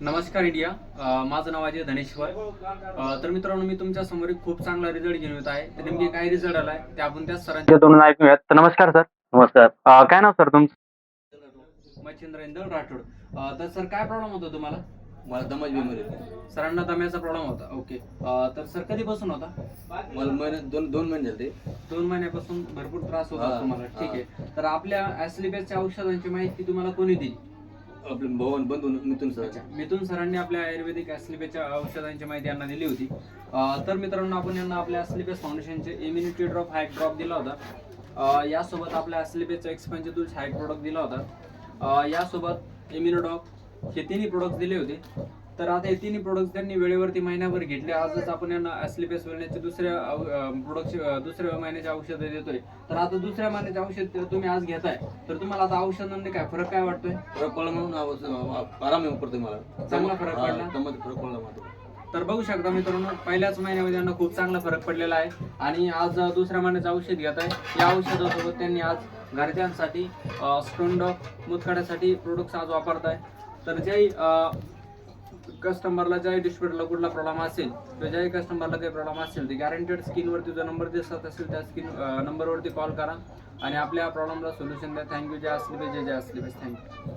नमस्कार इंडिया. माझं नाव अजय धनेश्वर. तर मित्रांनो, मी तुमच्या समोर एक खूप चांगला रिझल्ट घेऊन येत आहे. तर नेमकी काय रिझल्ट आलाय ते आपण त्या सरांच्या तोंडून ऐकूयात. तर नमस्कार सर. नमस्कार. काय नाव सर तुमचं? मच्छिंद्र इंदल राठोड. तर सर काय प्रॉब्लेम होता तुम्हाला? मला दमाची बिमारी होती. सरांना दम्याचा प्रॉब्लेम होता. ओके. तर सर कधीपासून होता? मला दोन महिने झाले. 2 महिन्यापासून भरपूर त्रास होता हा, तुम्हाला. ठीक आहे. तर आपल्या ॲस्लिबेसच्या औषधांची माहिती तुम्हाला कोणी दिली? आपले भवन बंधू मिथून सर. मिथुन सरांनी आपल्या आयुर्वेदिक ॲस्लिबेसच्या औषधांची माहिती यांना दिली होती. तर मित्रांनो, आपण यांना आपल्या ॲस्लिबेस फाउंडेशनचे इम्युनिटी ड्रॉप हा एक ड्रॉप दिला होता. यासोबत आपल्या ॲस्लिबेसचा एक्सपेंजिटूल्स हा एक प्रोडक्ट दिला होता. यासोबत इम्युनोडॉक हे तिन्ही प्रोडक्ट्स दिले होते. तर आता हे तिन्ही प्रोडक्ट्स त्यांनी वेळेवरती महिन्याभर घेतले. आजच आपण यांना ॲस्लिबेस वेलनेसचे दुसऱ्या महिन्याचे औषधं देतोय. तर आता दुसऱ्या महिन्याचे औषध तुम्ही आज घेताय, तर तुम्हाला आता औषधांनी काय फरक काय वाटतोय? फरक पडला म्हणून आराम येऊ पडतोय मला. चांगला फरक पडला? दमात फरक पडला मला. तर बघू शकता मित्रांनो, पहिल्याच महिन्यामध्ये त्यांना खूप चांगला फरक पडलेला आहे. आणि आज दुसऱ्या महिन्याचं औषध घेत आहे. या औषधासोबत त्यांनी आज घरच्यांसाठी स्टोन डॉग मुतखड्यासाठी प्रोडक्ट्स आज वापरत आहे. तर ज्याही कस्टमरला ज्याही डिस्ट्रिब्युटरला कुठला प्रॉब्लेम असेल, तर ज्याही कस्टमरला काही प्रॉब्लेम असेल, ते गॅरंटेड स्क्रीनवरती जो नंबर दिसत असेल त्या नंबरवरती कॉल करा आणि आपल्या प्रॉब्लेमला सोल्युशन द्या. थँक्यू. जय असली जय असली थँक्यू.